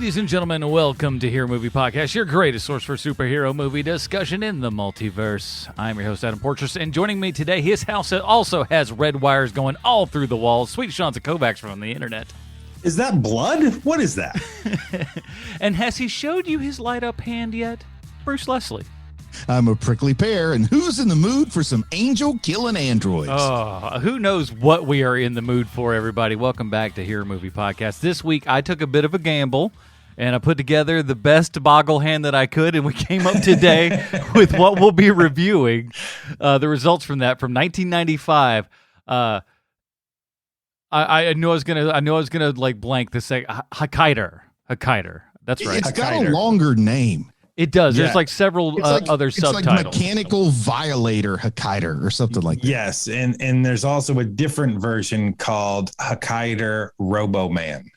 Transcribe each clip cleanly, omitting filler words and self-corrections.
Ladies and gentlemen, welcome to Hero Movie Podcast, your greatest source for superhero movie discussion in the multiverse. I'm your host, Adam Portress, and joining me today, his house also has red wires going all through the walls. Sweet Sean Kovacs from the internet. Is that blood? What is that? And has he showed you his light-up hand yet? Bruce Leslie. I'm a prickly pear, and who's in the mood for some angel-killing androids? Oh, who knows what we are in the mood for, everybody. Welcome back to Hero Movie Podcast. This week, I took a bit of a gamble, and I put together the best boggle hand that I could, and we came up today with what we'll be reviewing. The results from that, from 1995. I knew I was gonna like blank the say Hakaider. That's right. It's got a longer name. It does. Yeah. There's like several other subtitles. It's like Mechanical Violator Hakaider or something like that. Yes, and there's also a different version called Hakaider Roboman.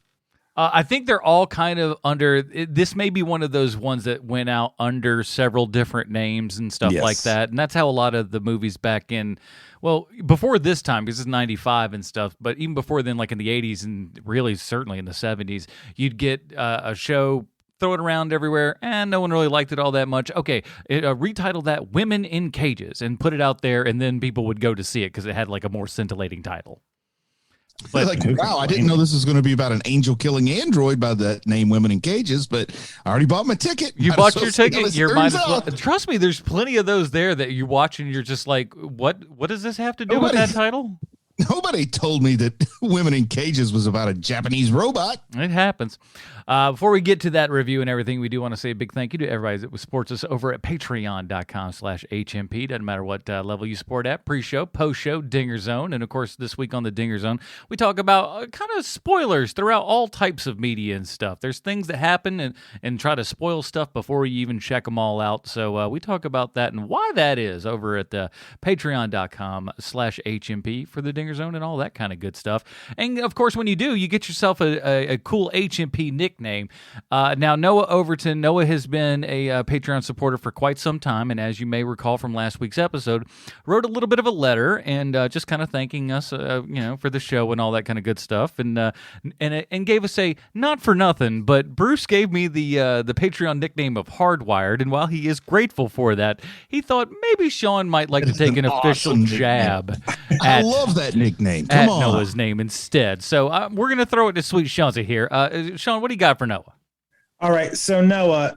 I think they're all kind of under. This may be one of those ones that went out under several different names and stuff like that. And that's how a lot of the movies back in, well, before this time, because it's 95 and stuff, but even before then, like in the 80s and really certainly in the 70s, you'd get a show, throw it around everywhere, and no one really liked it all that much. Okay, retitle that Women in Cages and put it out there, and then people would go to see it because it had like a more scintillating title. But like, wow, I didn't know this was going to be about an angel-killing android by the name Women in Cages, but I already bought my ticket. You bought your ticket. You might as well. Trust me, there's plenty of those there that you watch and you're just like, what does this have to do with that title? Nobody told me that Women in Cages was about a Japanese robot. It happens. Before we get to that review and everything, we do want to say a big thank you to everybody that supports us over at patreon.com/HMP. Doesn't matter what level you support at. Pre-show, post-show, Dinger Zone. And, of course, this week on the Dinger Zone, we talk about kind of spoilers throughout all types of media and stuff. There's things that happen and try to spoil stuff before you even check them all out. So we talk about that and why that is over at patreon.com/HMP for the Dinger Zone and all that kind of good stuff. And, of course, when you do, you get yourself a cool HMP nickname. Now, Noah Overton. Noah has been a Patreon supporter for quite some time, and as you may recall from last week's episode, wrote a little bit of a letter and just kind of thanking us, for the show and all that kind of good stuff, and gave us a not for nothing, but Bruce gave me the Patreon nickname of Hardwired, and while he is grateful for that, he thought maybe Sean might like to take an official jab. I love that nickname. Come at on. Noah's name instead. So we're going to throw it to Sweet Seanza here. Sean, what do you got for Noah? All right, so Noah,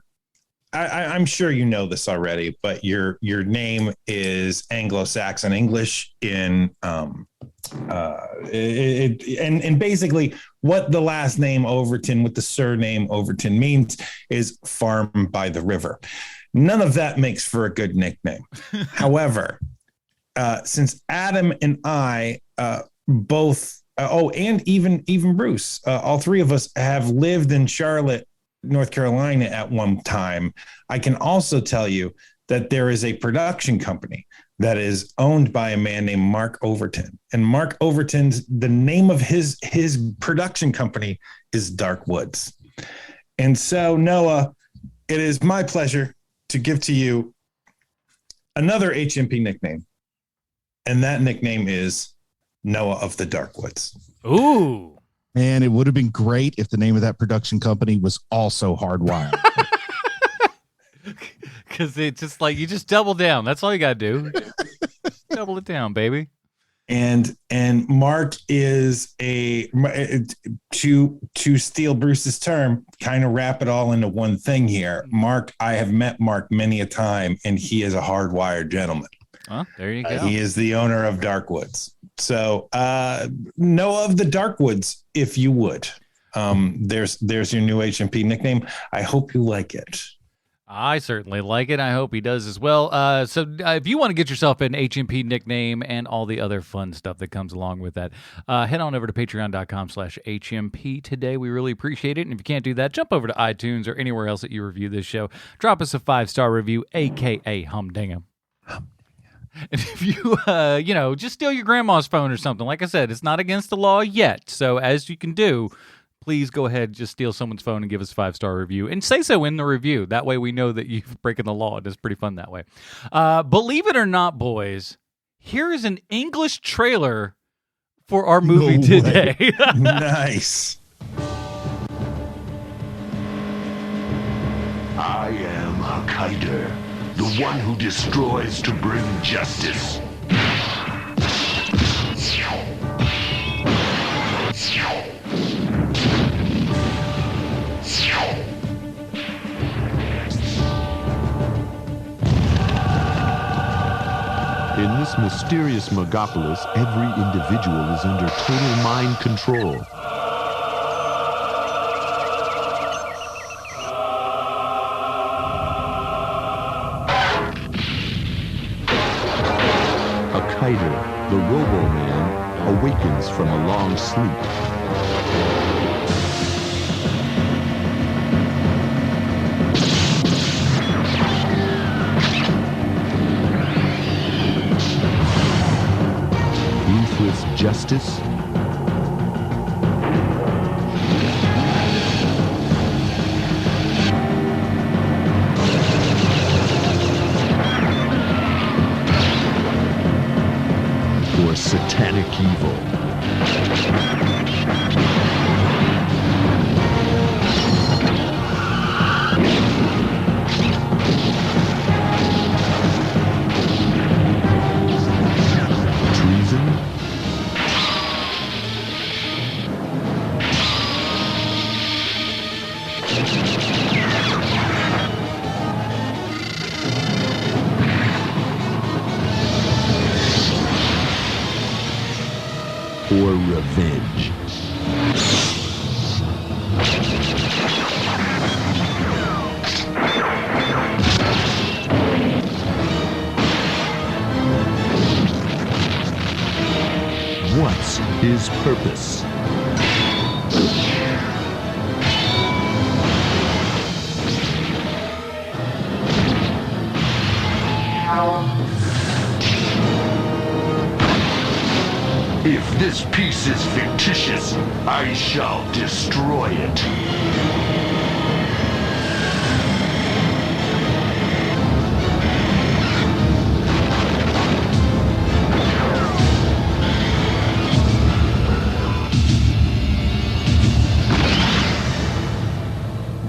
I'm sure you know this already, but your name is Anglo-Saxon English and basically what the last name Overton with the surname Overton means is farm by the river. None of that makes for a good nickname. However, since Adam and I both, and even Bruce, all three of us have lived in Charlotte, North Carolina at one time, I can also tell you that there is a production company that is owned by a man named Mark Overton. And Mark Overton's, the name of his production company is Dark Woods. And so, Noah, it is my pleasure to give to you another HMP nickname. And that nickname is Noah of the Dark Woods. Ooh. Man, it would have been great if the name of that production company was also Hardwired. Because it's just like, you just double down. That's all you got to do. Double it down, baby. And Mark is to steal Bruce's term, kind of wrap it all into one thing here. Mark, I have met Mark many a time, and he is a hardwired gentleman. Oh, there you go. He is the owner of Dark Woods. So Noah of the Dark Woods, if you would. There's your new HMP nickname. I hope you like it. I certainly like it. I hope he does as well. So if you want to get yourself an HMP nickname and all the other fun stuff that comes along with that, head on over to patreon.com/HMP today. We really appreciate it. And if you can't do that, jump over to iTunes or anywhere else that you review this show. Drop us a 5-star review, a.k.a. Humdinger. And if you, just steal your grandma's phone or something, like I said, it's not against the law yet. So as you can do, please go ahead, just steal someone's phone and give us a 5-star review. And say so in the review. That way we know that you've broken the law. It is pretty fun that way. Believe it or not, boys, here is an English trailer for our movie today. Nice. I am Hakaider, the one who destroys to bring justice. In this mysterious megapolis, every individual is under total mind control. Hakaider, the Roboman, awakens from a long sleep. Ruthless justice? Or satanic evil? Treason? Or revenge? What's his purpose? If this piece is fictitious, I shall destroy it.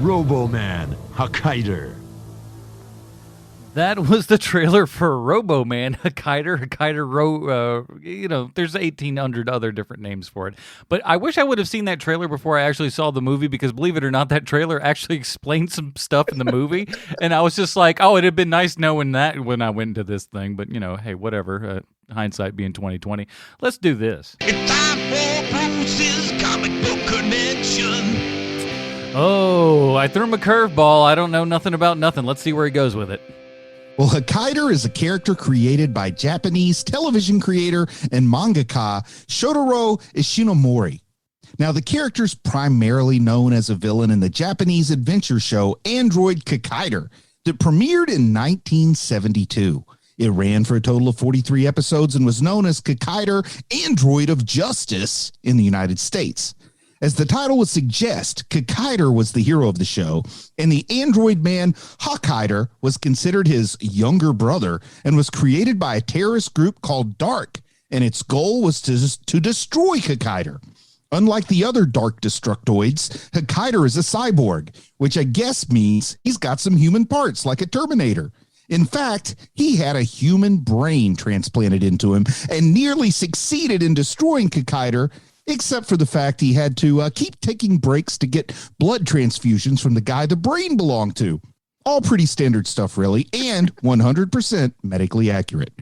Roboman Hakaider. That was the trailer for Roboman Hakaider. There's 1,800 other different names for it. But I wish I would have seen that trailer before I actually saw the movie, because believe it or not, that trailer actually explained some stuff in the movie. And I was just like, oh, it'd have been nice knowing that when I went into this thing. But, hey, whatever. Hindsight being 2020. Let's do this. It's time for Bruce's Comic Book Connection. Oh, I threw him a curveball. I don't know nothing about nothing. Let's see where he goes with it. Well, Hakaider is a character created by Japanese television creator and mangaka Shotaro Ishinomori. Now, the character's primarily known as a villain in the Japanese adventure show Android Hakaider that premiered in 1972. It ran for a total of 43 episodes and was known as Hakaider, Android of Justice in the United States. As the title would suggest, Hakaider was the hero of the show, and the android man Hakaider was considered his younger brother and was created by a terrorist group called Dark, and its goal was to destroy Hakaider. Unlike the other Dark Destructoids, Hakaider is a cyborg, which I guess means he's got some human parts like a Terminator. In fact, he had a human brain transplanted into him and nearly succeeded in destroying Hakaider, except for the fact he had to keep taking breaks to get blood transfusions from the guy the brain belonged to. All pretty standard stuff, really, and 100% medically accurate.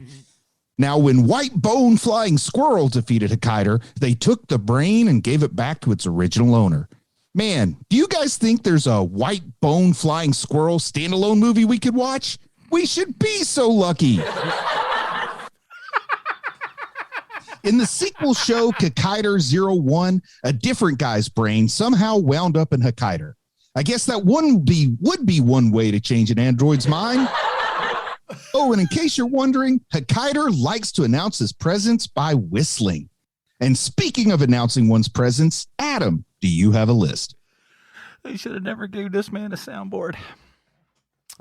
Now, when White Bone Flying Squirrel defeated Hakaider, they took the brain and gave it back to its original owner. Man, do you guys think there's a White Bone Flying Squirrel standalone movie we could watch? We should be so lucky. In the sequel show, Hakaider 01, a different guy's brain somehow wound up in Hakaider. I guess that would be one way to change an android's mind. Oh, and in case you're wondering, Hakaider likes to announce his presence by whistling. And speaking of announcing one's presence, Adam, do you have a list? They should have never gave this man a soundboard.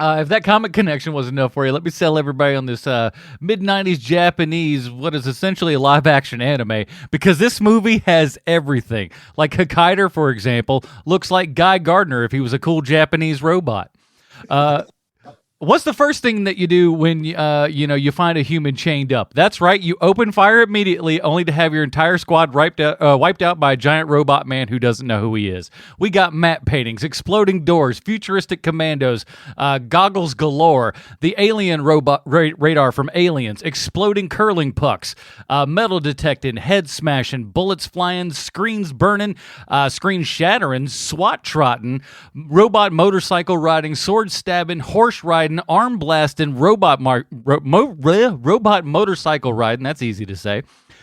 If that comic connection was enough for you, let me sell everybody on this mid-90s Japanese, what is essentially a live-action anime, because this movie has everything. Like Hakaider, for example, looks like Guy Gardner if he was a cool Japanese robot. What's the first thing that you do when you find a human chained up? That's right, you open fire immediately, only to have your entire squad wiped out by a giant robot man who doesn't know who he is. We got matte paintings, exploding doors, futuristic commandos, goggles galore, the alien robot radar from Aliens, exploding curling pucks, metal detecting, head smashing, bullets flying, screens burning, screen shattering, SWAT trotting, robot motorcycle riding, sword stabbing, horse riding, arm blasting, robot motorcycle riding. That's easy to say.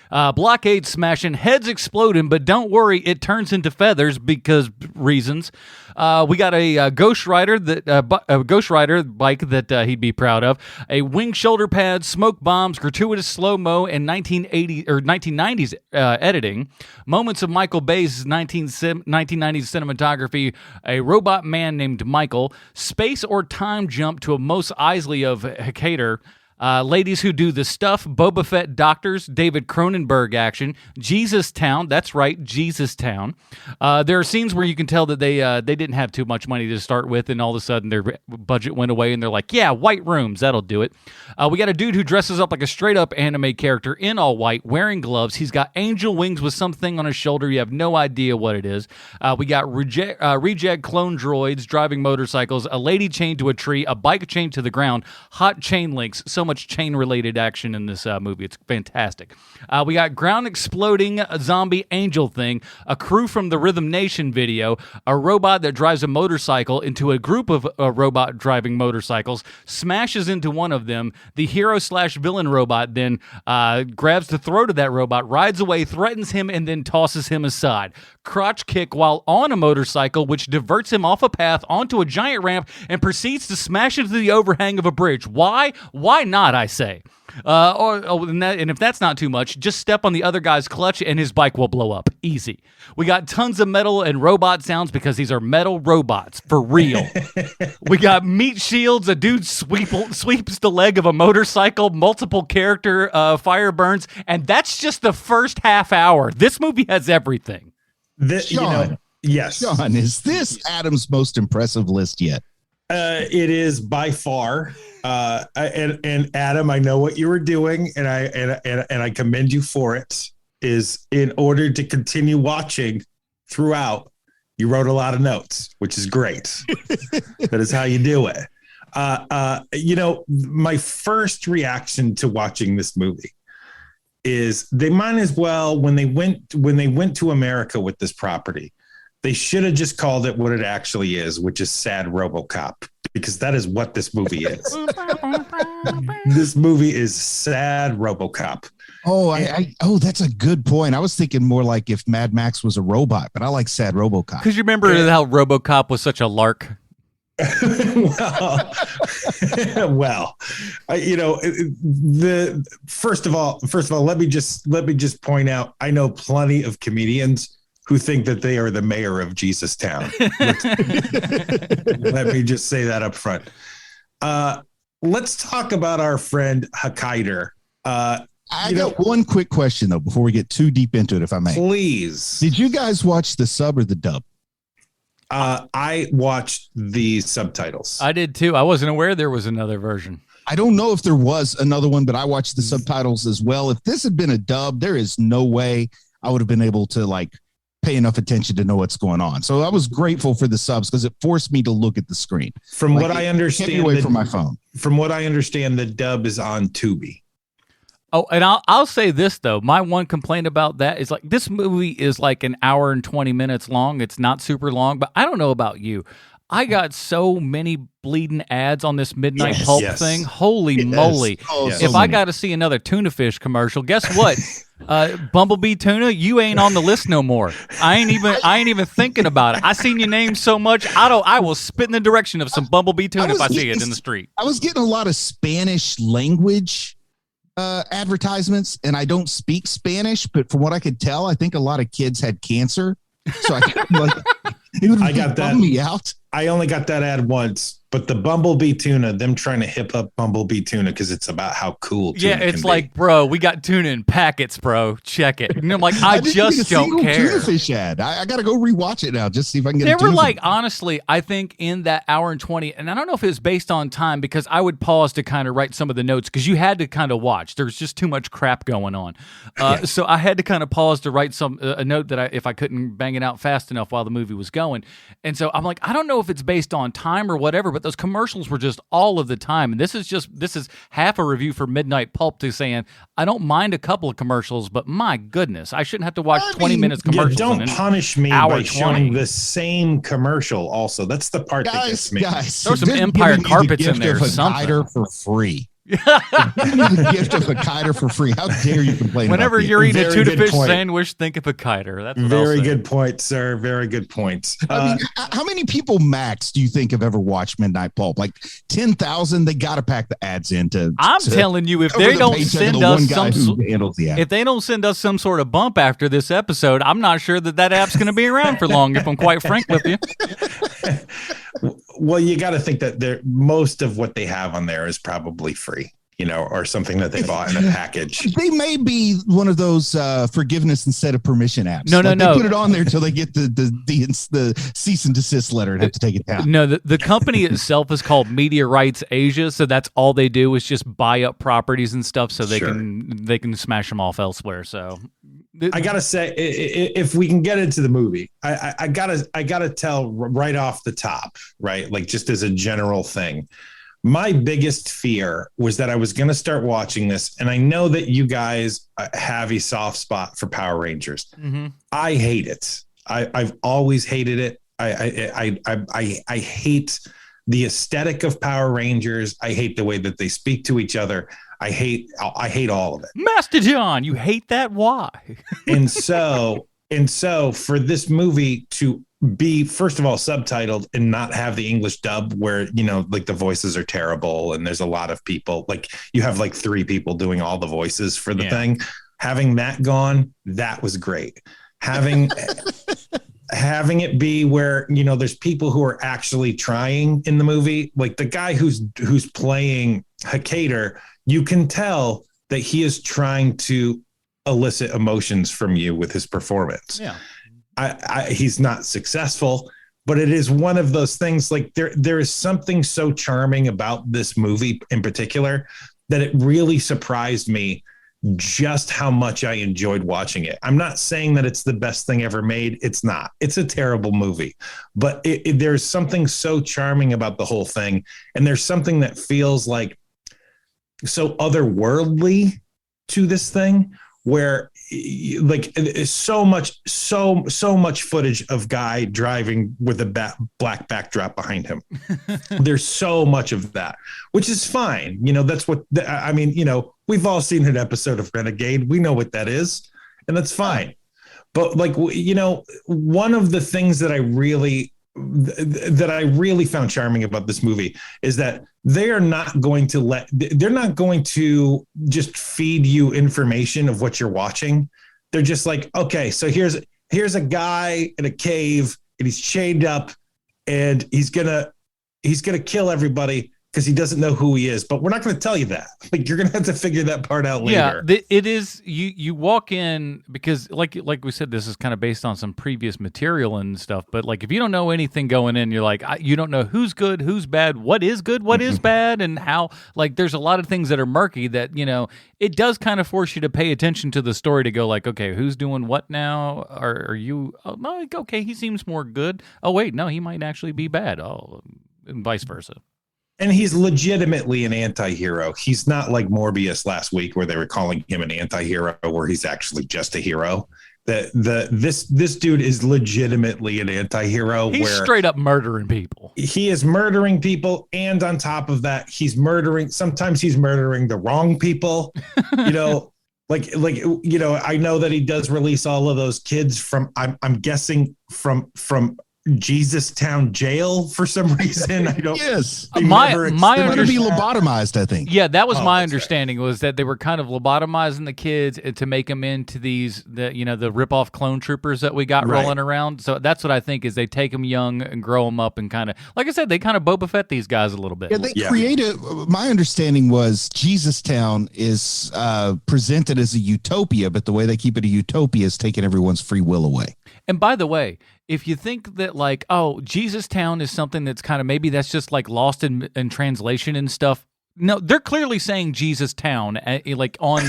Blockade smashing, heads exploding, but don't worry, it turns into feathers because reasons. We got a Ghost Rider bike that he'd be proud of. A wing shoulder pad, smoke bombs, gratuitous slow mo, and 1990s editing. Moments of Michael Bay's 1990s cinematography. A robot man named Michael. Space or time jump to a Mos Eisley of Hakaider. Ladies Who Do the Stuff, Boba Fett Doctors, David Cronenberg action, Jesus Town. That's right, Jesus Town. There are scenes where you can tell that they didn't have too much money to start with, and all of a sudden their budget went away, and they're like, yeah, white rooms, that'll do it. We got a dude who dresses up like a straight-up anime character in all white, wearing gloves. He's got angel wings with something on his shoulder. You have no idea what it is. We got reject clone droids driving motorcycles, a lady chained to a tree, a bike chained to the ground, hot chain links, so much chain-related action in this movie. It's fantastic. We got ground exploding zombie angel thing, a crew from the Rhythm Nation video, a robot that drives a motorcycle into a group of robot driving motorcycles, smashes into one of them. The hero/villain robot then grabs the throat of that robot, rides away, threatens him, and then tosses him aside. Crotch kick while on a motorcycle, which diverts him off a path onto a giant ramp and proceeds to smash into the overhang of a bridge. Why? Why not, I say? And if that's not too much, just step on the other guy's clutch and his bike will blow up. Easy. We got tons of metal and robot sounds because these are metal robots, for real. We got meat shields, a dude sweeps the leg of a motorcycle, multiple character fire burns, and that's just the first half hour. This movie has everything. Sean, yes. Sean, is this Adam's most impressive list yet? It is by far. And Adam, I know what you were doing, and I commend you for it. Is in order to continue watching throughout, you wrote a lot of notes, which is great. That is how you do it. My first reaction to watching this movie is they might as well, when they went to America with this property, they should have just called it what it actually is, which is Sad RoboCop, because that is what this movie is. This movie is Sad RoboCop. Oh, that's a good point. I was thinking more like if Mad Max was a robot, but I like Sad RoboCop. Because you remember how RoboCop was such a lark? First of all, let me just point out, I know plenty of comedians who think that they are the mayor of Jesus Town. Let me just say that up front. Let's talk about our friend Hakaider. I got one quick question, though, before we get too deep into it, if I may. Please. Did you guys watch the sub or the dub? I watched the subtitles. I did, too. I wasn't aware there was another version. I don't know if there was another one, but I watched the subtitles as well. If this had been a dub, there is no way I would have been able to, pay enough attention to know what's going on. So I was grateful for the subs because it forced me to look at the screen. From what I understand, kept me away from my phone. From what I understand, the dub is on Tubi. Oh, and I'll say this, though. My one complaint about that is this movie is like an hour and 20 minutes long. It's not super long, but I don't know about you. I got so many bleeding ads on this Midnight Pulp thing. Holy moly. Oh, if I got to see another tuna fish commercial, guess what? Bumblebee Tuna, you ain't on the list no more. I ain't even thinking about it. I seen your name so much, I will spit in the direction of some Bumblebee Tuna if I see it in the street. I was getting a lot of Spanish language advertisements, and I don't speak Spanish, but from what I could tell, I think a lot of kids had cancer. So I It would I got that. bum me out. I only got that ad once, but the Bumblebee tuna, them trying to hip up Bumblebee tuna because it's about how cool tuna Yeah, it's can like, bro, we got tuna in packets, bro. Check it. And I'm like, I didn't just get a don't single care. Tuna fish ad. I got to go rewatch it now just see if I can get. There a were tuna like, fish. honestly, I think in that hour and 20, and I don't know if it was based on time because I would pause to kind of write some of the notes because you had to kind of watch. There was just too much crap going on. So I had to kind of pause to write a note that if I couldn't bang it out fast enough while the movie was going. And so I'm like, I don't know if it's based on time or whatever, but those commercials were just all of the time. And this is half a review for Midnight Pulp to saying, I don't mind a couple of commercials, but my goodness, I shouldn't have to watch 20 minutes commercials. Don't punish me hour by 20. showing the same commercial also. That's the part that gets me. Guys, Throw some they're Empire giving you the carpets in gift there of or a something. Hakaider for free. The gift of a Hakaider for free. How dare you complain Whenever about you're eating a Very tuna good fish point. sandwich, think of a Hakaider. That's what Very I'll say. good point, sir. Very good point. I mean, how many people max do you think have ever watched Midnight Pulp? Like 10,000. They got to pack the ads into. I'm telling you, if cover they the don't paycheck of send the one us guy some, who handles the ad. if they don't send us some sort of bump after this episode, I'm not sure that app's going to be around for long. If I'm quite frank with you. Well, you got to think that most of what they have on there is probably free, or something that they bought in a package. They may be one of those forgiveness instead of permission apps. No. They put it on there until they get the cease and desist letter and have to take it down. No, the company itself is called Media Rights Asia, so that's all they do is just buy up properties and stuff, so they Sure. can smash them off elsewhere. So I gotta say, if we can get into the movie, I gotta tell right off the top, right? Like just as a general thing, my biggest fear was that I was going to start watching this, and I know that you guys have a soft spot for Power Rangers. Mm-hmm. I hate it. I've always hated it. I hate the aesthetic of Power Rangers. I hate the way that they speak to each other. I hate all of it. Master John, you hate that? Why? And so for this movie to be, first of all, subtitled and not have the English dub where, like the voices are terrible and there's a lot of people, like you have like 3 people doing all the voices for the thing. Having that gone, that was great. Having it be where, there's people who are actually trying in the movie, like the guy who's playing Hakaider, you can tell that he is trying to elicit emotions from you with his performance. Yeah. He's not successful, but it is one of those things, like there is something so charming about this movie in particular that it really surprised me just how much I enjoyed watching it. I'm not saying that it's the best thing ever made. It's not. It's a terrible movie, but there's something so charming about the whole thing. And there's something that feels like so otherworldly to this thing, where like so much footage of guy driving with a black backdrop behind him. There's so much of that, which is fine. That's what I mean. We've all seen an episode of Renegade. We know what that is, and that's fine. But like, one of the things that I really found charming about this movie is that they're not going to just feed you information of what you're watching. They're just like, okay, so here's a guy in a cave and he's chained up and he's gonna kill everybody because he doesn't know who he is, but we're not going to tell you that. Like, you're going to have to figure that part out later. Yeah, it is. You walk in because, like we said, this is kind of based on some previous material and stuff. But like, if you don't know anything going in, you're like, you don't know who's good, who's bad, what is good, what is bad, and how. Like, there's a lot of things that are murky that it does kind of force you to pay attention to the story to go like, okay, who's doing what now? Are you? Oh, no, okay, he seems more good. Oh wait, no, he might actually be bad. Oh, and vice versa. And he's legitimately an anti-hero. He's not like Morbius last week where they were calling him an anti-hero where he's actually just a hero. This dude is legitimately an anti-hero. He's where straight up murdering people. He is murdering people, and on top of that, sometimes he's murdering the wrong people. I know that he does release all of those kids from I'm guessing from Jesus Town jail for some reason. I don't. Yes. My They're going to be understanding. lobotomized, I think. Yeah, that was Oh, my that's right. understanding, was that they were kind of lobotomizing the kids to make them into the rip-off clone troopers that we got Right. rolling around. So that's what I think is they take them young and grow them up and kind of, like I said, they kind of Boba Fett these guys a little bit. Yeah, they Yeah. created. My understanding was Jesus Town is presented as a utopia, but the way they keep it a utopia is taking everyone's free will away. And by the way, if you think that like, oh, Jesus Town is something that's kind of maybe that's just like lost in translation and stuff. No, they're clearly saying Jesus Town like on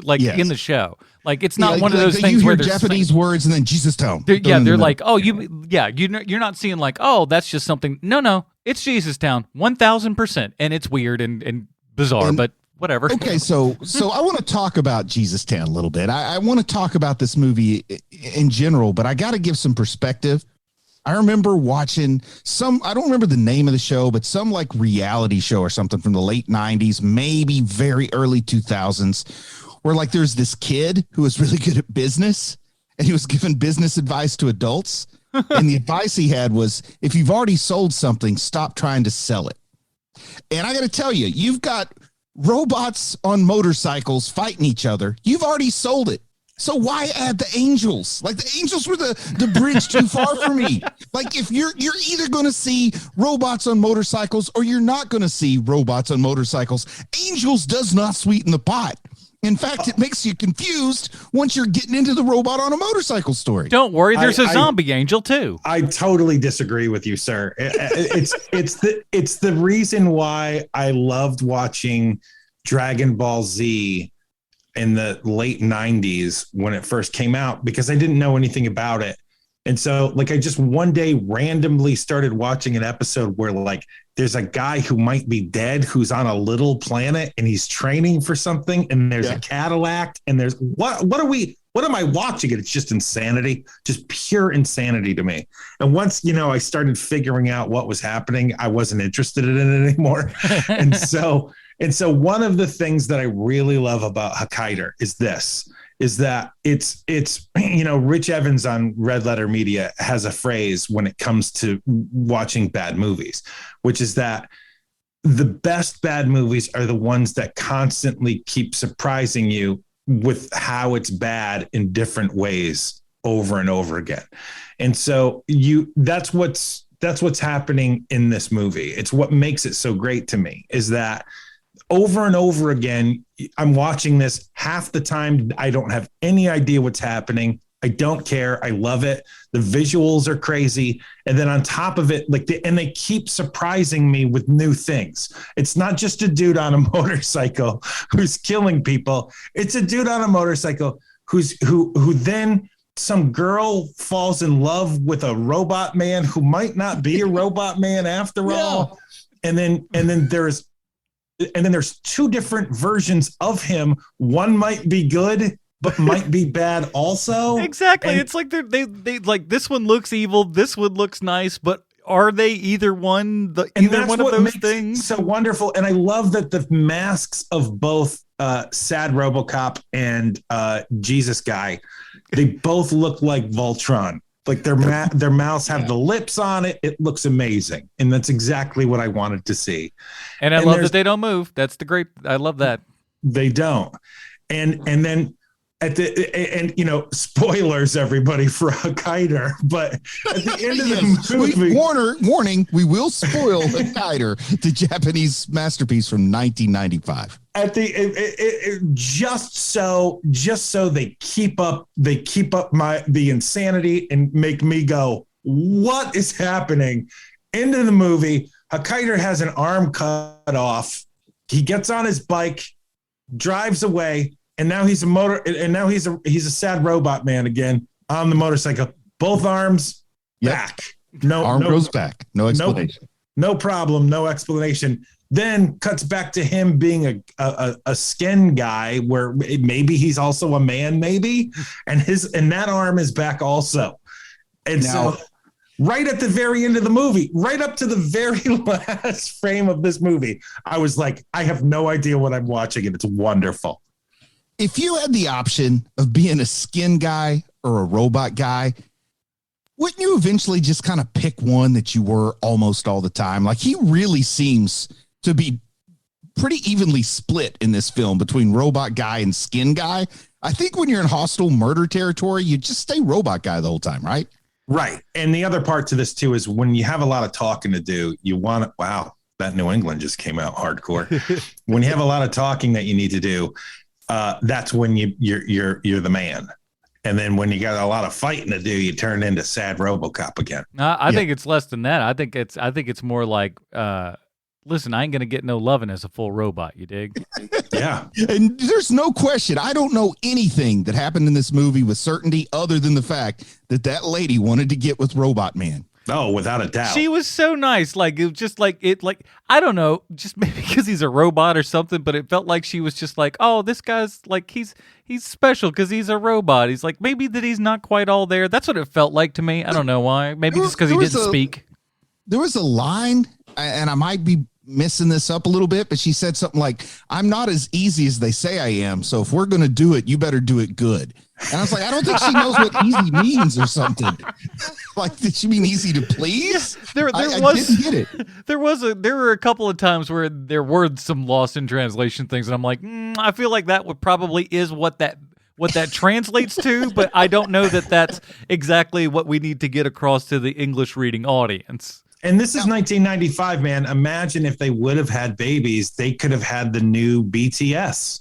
like Yes. in the show. Like it's not Yeah, one of like those you things hear where they're Japanese words and then Jesus Town. They're, thrown in the they're middle. like, oh, you're not seeing like, oh, that's just something. No, it's Jesus Town, 1,000%, and it's weird and bizarre, And- but whatever. Okay, so I want to talk about Jesus Town a little bit. I want to talk about this movie in general, but I got to give some perspective. I remember watching I don't remember the name of the show, but some like reality show or something from the late 90s, maybe very early 2000s, where like there's this kid who was really good at business and he was giving business advice to adults. And the advice he had was, if you've already sold something, stop trying to sell it. And I got to tell you, you've got robots on motorcycles fighting each other. You've already sold it. So why add the angels? Like the angels were the bridge too far for me. Like if you're either going to see robots on motorcycles or you're not going to see robots on motorcycles. Angels does not sweeten the pot. In fact, it makes you confused once you're getting into the robot on a motorcycle story. Don't worry, there's a I- zombie angel too. I totally disagree with you, sir. It's the reason why I loved watching Dragon Ball Z in the late 90s when it first came out, because I didn't know anything about it. And so like I just one day randomly started watching an episode where like there's a guy who might be dead who's on a little planet and he's training for something, and there's a Cadillac, and there's what am I watching? It's just insanity, just pure insanity to me. And once, I started figuring out what was happening, I wasn't interested in it anymore. and so one of the things that I really love about Hakaider is that it's Rich Evans on Red Letter Media has a phrase when it comes to watching bad movies, which is that the best bad movies are the ones that constantly keep surprising you with how it's bad in different ways over and over again. And so that's what's happening in this movie. It's what makes it so great to me, is that over and over again, I'm watching this. Half the time, I don't have any idea what's happening. I don't care. I love it. The visuals are crazy. And then on top of it, they keep surprising me with new things. It's not just a dude on a motorcycle who's killing people. It's a dude on a motorcycle who then some girl falls in love with a robot man who might not be a robot man after all. And then there's two different versions of him. One might be good, but might be bad also. Exactly. And It's like they like, this one looks evil, this one looks nice, but are they either one of those things? so wonderful. And I love that the masks of both Sad RoboCop and Jesus Guy, they both look like Voltron. Like their mouths have the lips on it. It looks amazing. And that's exactly what I wanted to see. And I love that they don't move. That's I love that. They don't. And then spoilers everybody for Hakaider, but at the end of the movie, warning, we will spoil Hakaider, the Japanese masterpiece from 1995. At just so they keep up the insanity and make me go, what is happening? End of the movie, Hakaider has an arm cut off. He gets on his bike, drives away, and now he's a sad robot man again on the motorcycle. Both arms back. Arm goes back. No explanation. No problem. No explanation. Then cuts back to him being a skin guy, where maybe he's also a man, maybe, and that arm is back also. And so right at the very end of the movie, right up to the very last frame of this movie, I was like, I have no idea what I'm watching, and it's wonderful. If you had the option of being a skin guy or a robot guy, wouldn't you eventually just kind of pick one that you were almost all the time? Like, he really seems to be pretty evenly split in this film between robot guy and skin guy. I think when you're in hostile murder territory, you just stay robot guy the whole time, right? Right. And the other part to this too is when you have a lot of talking to do, you want to, wow, that New England just came out hardcore. When you have a lot of talking that you need to do, that's when you're the man. And then when you got a lot of fighting to do, you turn into sad RoboCop again. I think it's less than that. I think it's more like, listen, I ain't gonna get no loving as a full robot. You dig? Yeah. And there's no question. I don't know anything that happened in this movie with certainty other than the fact that lady wanted to get with Robot Man. Oh, without a doubt. She was so nice. Like, it was just like I don't know, just maybe because he's a robot or something, but it felt like she was just like, oh, this guy's like, he's special because he's a robot. He's like, maybe that he's not quite all there. That's what it felt like to me. I don't know why. Maybe just because he didn't speak. There was a line, and I might be messing this up a little bit, but she said something like, I'm not as easy as they say I am. So if we're going to do it, you better do it good. And I was like, I don't think she knows what easy means or something. Like, did she mean easy to please? There I didn't get it. There were a couple of times where there were some lost in translation things, and I'm like, I feel like that would probably is what that translates to, but I don't know that that's exactly what we need to get across to the English reading audience. And this is 1995, man. Imagine if they would have had babies, they could have had the new BTS.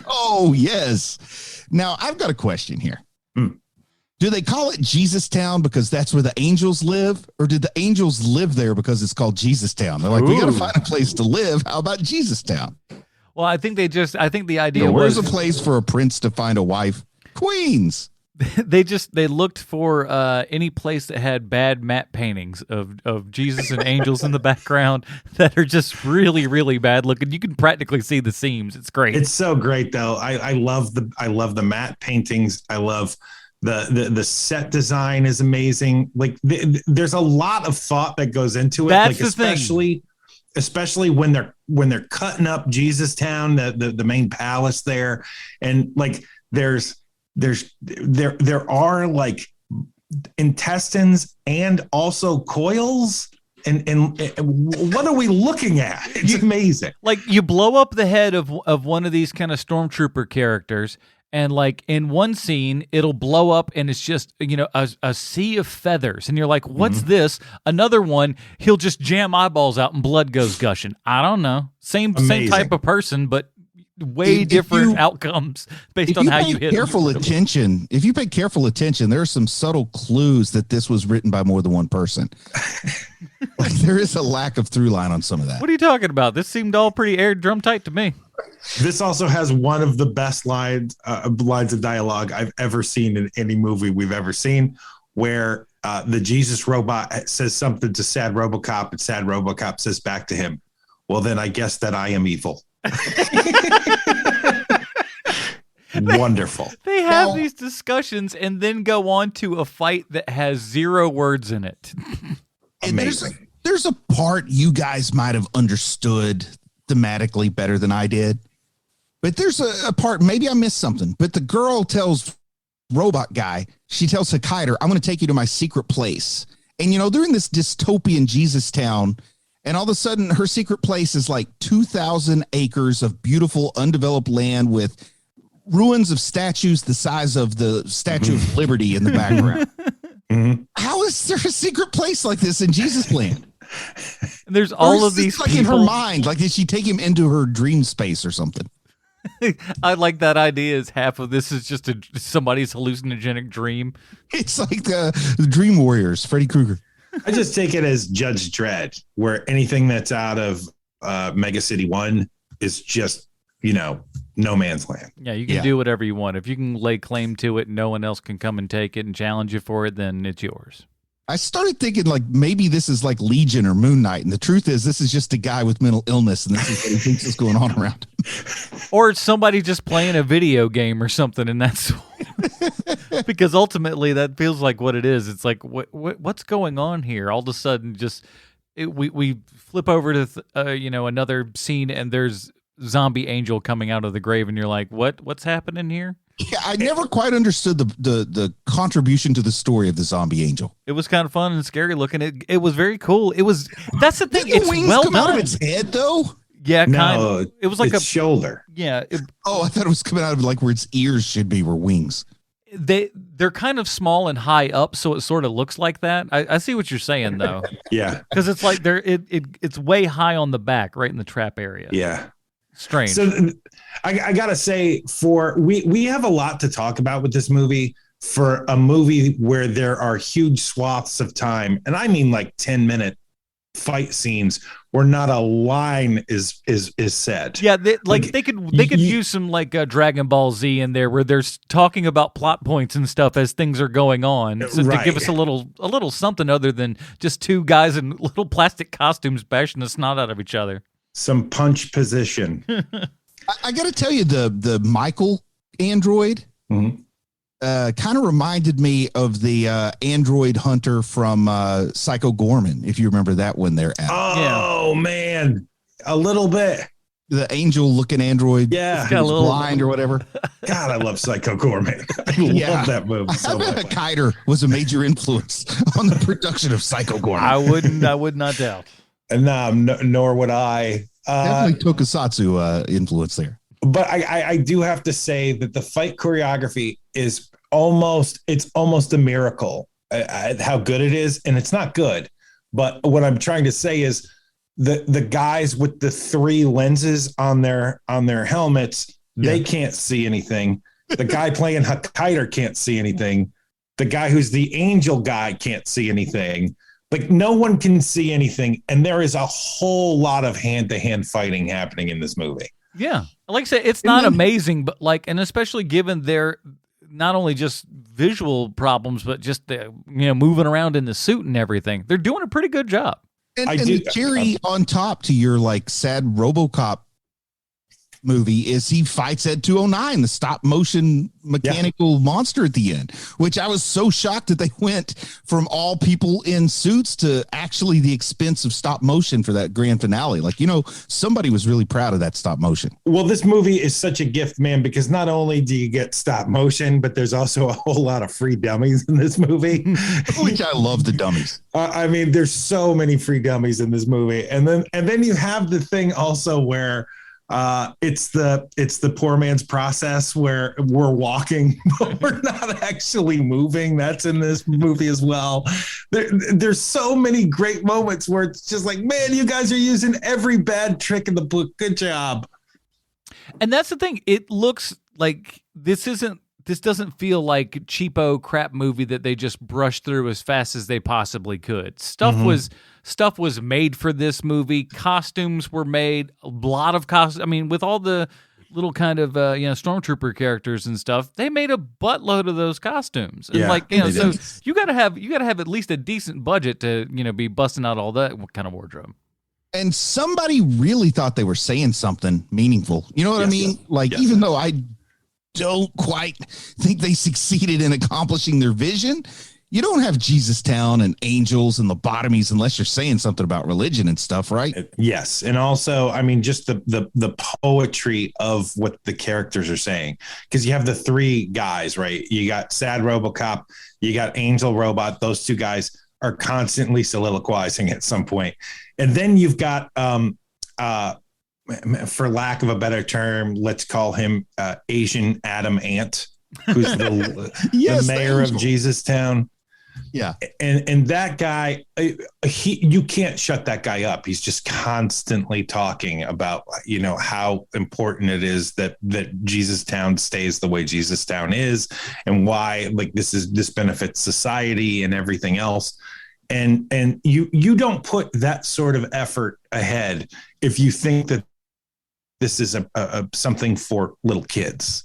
Oh, yes. Now, I've got a question here. Do they call it Jesus Town because that's where the angels live? Or did the angels live there because it's called Jesus Town? They're like, we got to find a place to live. How about Jesus Town? Well, I think the idea where's was a place for a prince to find a wife? Queens. They looked for any place that had bad matte paintings of Jesus and angels in the background that are just really, really bad looking. You can practically see the seams. It's great. It's so great though. I love the matte paintings. I love the set design is amazing. Like there's a lot of thought that goes into it. That's like the especially when they're cutting up Jesus Town, the main palace there, and like there are like intestines and also coils. And what are we looking at? It's amazing. Like you blow up the head of one of these kind of stormtrooper characters, and like in one scene, it'll blow up and it's just, a sea of feathers. And you're like, what's this? Another one, he'll just jam eyeballs out and blood goes gushing. I don't know. Same type of person, but way different outcomes based on how you hit them. If you pay careful attention, there are some subtle clues that this was written by more than one person. Like there is a lack of through line on some of that. What are you talking about? This seemed all pretty air drum tight to me. This also has one of the best lines of dialogue I've ever seen in any movie we've ever seen, where the Jesus robot says something to Sad RoboCop, and Sad RoboCop says back to him, "Well, then I guess that I am evil." Wonderful. They have these discussions and then go on to a fight that has 0 words in it. Amazing. There's a part you guys might have understood thematically better than I did, but there's a part, maybe I missed something, but the girl tells Robot Guy, she tells Hakaider, I'm going to take you to my secret place. And, they're in this dystopian Jesus Town, and all of a sudden her secret place is like 2,000 acres of beautiful undeveloped land with ruins of statues the size of the Statue of Liberty in the background. How is there a secret place like this in Jesus land? And there's all of these like people in her mind. Like, did she take him into her dream space or something? I like that idea. Is half of this is just somebody's hallucinogenic dream. It's like the Dream Warriors, Freddy Krueger. I just take it as Judge Dredd, where anything that's out of Mega City 1 is just, no man's land. Yeah, you can do whatever you want. If you can lay claim to it and no one else can come and take it and challenge you for it, then it's yours. I started thinking like maybe this is like Legion or Moon Knight. And the truth is this is just a guy with mental illness and this is what he thinks is going on around him. Or it's somebody just playing a video game or something, and that's because ultimately that feels like what it is. It's like what's going on here? All of a sudden, we flip over to another scene, and there's zombie angel coming out of the grave, and you're like, what's happening here? Yeah, I never quite understood the contribution to the story of the zombie angel. It was kind of fun and scary looking. It was very cool. That's the thing. Did the It's wings well come done. out of its head though? Yeah, kind No, of. It was like its shoulder. yeah. Oh, I thought it was coming out of like where its ears should be, were wings. They're kind of small and high up, so it sort of looks like that. I see what you're saying though, Yeah. because it's like it's way high on the back, right in the trap area. Yeah. Strange. So I gotta say, we have a lot to talk about with this movie for a movie where there are huge swaths of time, and I mean like 10-minute fight scenes where not a line is said. Yeah, they could use some like Dragon Ball Z in there where they're talking about plot points and stuff as things are going on, so to give us a little something other than just two guys in little plastic costumes bashing the snot out of each other. Some punch position. I got to tell you, the Michael android kind of reminded me of the android hunter from Psycho Gorman, if you remember that one there. Oh, man. A little bit. The angel-looking android. Yeah. Who's blind or whatever. God, I love Psycho Gorman. I love that movie so I bet much. Hakaider was a major influence on the production of Psycho Gorman. I would not doubt. And nor would I. Definitely Tokusatsu influence there. But I do have to say that the fight choreography is almost a miracle at how good it is. And it's not good. But what I'm trying to say is the guys with the 3 lenses on their helmets, they can't see anything. The guy playing Hakaider can't see anything. The guy who's the angel guy can't see anything. Like, no one can see anything. And there is a whole lot of hand-to-hand fighting happening in this movie. Yeah. Like I said, it's not amazing, but and especially given their not only just visual problems, but just the, moving around in the suit and everything. They're doing a pretty good job. And the cherry on top to your like sad RoboCop movie is he fights Ed 209, the stop motion mechanical monster at the end, which I was so shocked that they went from all people in suits to actually the expense of stop motion for that grand finale. Like, somebody was really proud of that stop motion. Well, this movie is such a gift, man, because not only do you get stop motion, but there's also a whole lot of free dummies in this movie. Which I love the dummies. I mean, there's so many free dummies in this movie. And then you have the thing also where it's the poor man's process where we're walking, but we're not actually moving. That's in this movie as well. There's so many great moments where it's just like, man, you guys are using every bad trick in the book. Good job. And that's the thing. It looks like this doesn't feel like cheapo crap movie that they just brushed through as fast as they possibly could. Stuff was made for this movie. Costumes were made. A lot of costumes. I mean, with all the little kind of stormtrooper characters and stuff, they made a buttload of those costumes. And so you gotta have at least a decent budget to be busting out all that kind of wardrobe. And somebody really thought they were saying something meaningful. You know what I mean? Even though I don't quite think they succeeded in accomplishing their vision, you don't have Jesus Town and angels and lobotomies unless you're saying something about religion and stuff, right? Yes. And also, I mean, just the poetry of what the characters are saying, because you have the 3 guys, right? You got Sad RoboCop, you got Angel Robot. Those 2 guys are constantly soliloquizing at some point. And then you've got, for lack of a better term, let's call him Asian Adam Ant, who's the mayor of Jesus Town. Yeah. And that guy, you can't shut that guy up. He's just constantly talking about, how important it is that Jesus Town stays the way Jesus Town is, and why this benefits society and everything else. And you don't put that sort of effort ahead if you think that this is a something for little kids.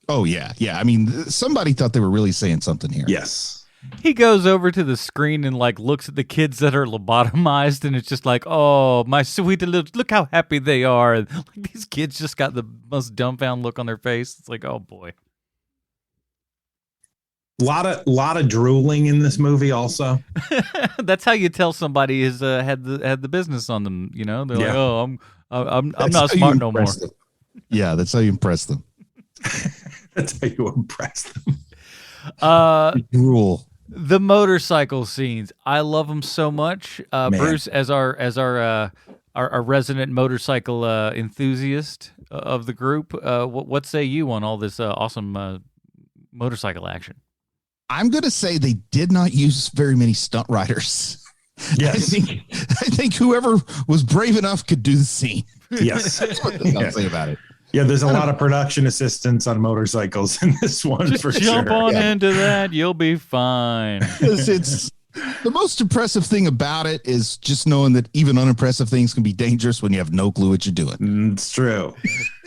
Oh yeah. I mean, somebody thought they were really saying something here. Yes. He goes over to the screen and looks at the kids that are lobotomized, and it's just like, oh, my sweet little, look how happy they are. These kids just got the most dumbfound look on their face. It's like, oh boy. Lot of drooling in this movie also. That's how you tell somebody has had the business on them. They're like, oh, I'm not smart no more. Yeah, that's how you impress them. That's how you impress them. Rule. The motorcycle scenes, I love them so much. Man. Bruce, as our resident motorcycle enthusiast of the group, what say you on all this awesome motorcycle action? I'm going to say they did not use very many stunt riders. Yes. I think whoever was brave enough could do the scene. Yes. That's what I'll say about it. Yeah, there's a lot of production assistants on motorcycles in this one Just for jump sure. on Yeah. into that, you'll be fine. It's the most impressive thing about it is just knowing that even unimpressive things can be dangerous when you have no clue what you're doing. It's true.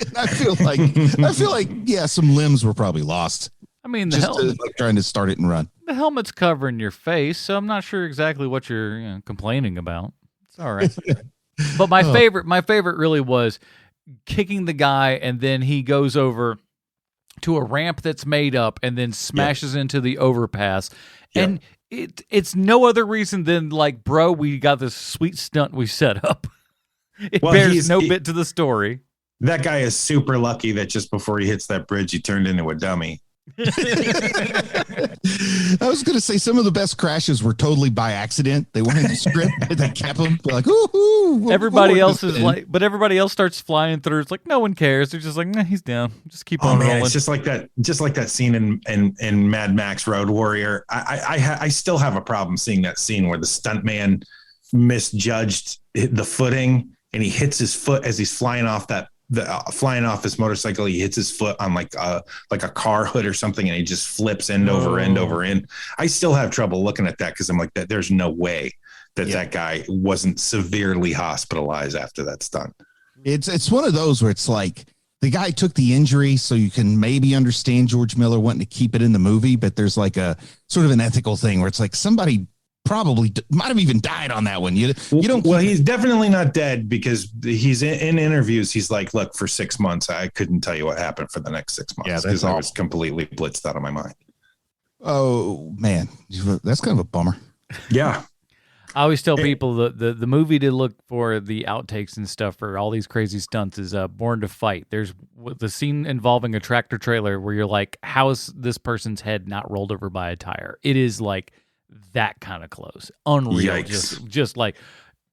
And I feel like yeah, some limbs were probably lost I mean, just trying to start it and run. the helmet's covering your face, so I'm not sure exactly what you're complaining about. It's all right. But my favorite really was kicking the guy, and then he goes over to a ramp that's made up and then smashes into the overpass. Yeah. And it's no other reason than like, bro, we got this sweet stunt we set up. It bears no bit to the story. That guy is super lucky that just before he hits that bridge, he turned into a dummy. I was going to say some of the best crashes were totally by accident. They weren't in the script. They kept them. They're like, ooh. Everybody else is like, but everybody else starts flying through. It's like no one cares. They're just like, nah, he's down. Just keep on rolling. It's just like that scene in Mad Max Road Warrior. I still have a problem seeing that scene where the stuntman misjudged the footing and he hits his foot as he's flying off his motorcycle. He hits his foot on like a car hood or something, and he just flips end over end. I still have trouble looking at that because I'm like, that there's no way that guy wasn't severely hospitalized after that stunt. It's one of those where it's like the guy took the injury, so you can maybe understand George Miller wanting to keep it in the movie, but there's like a sort of an ethical thing where it's like somebody probably might have even died on that one. You don't. Well, he's definitely not dead because he's in interviews. He's like, look, for 6 months, I couldn't tell you what happened for the next 6 months because I was completely blitzed out of my mind. Oh man, that's kind of a bummer. Yeah. I always tell people the movie to look for the outtakes and stuff for all these crazy stunts is Born to Fight. There's the scene involving a tractor trailer where you're like, how is this person's head not rolled over by a tire? It is like that kind of close. Unreal. Yikes. Just like,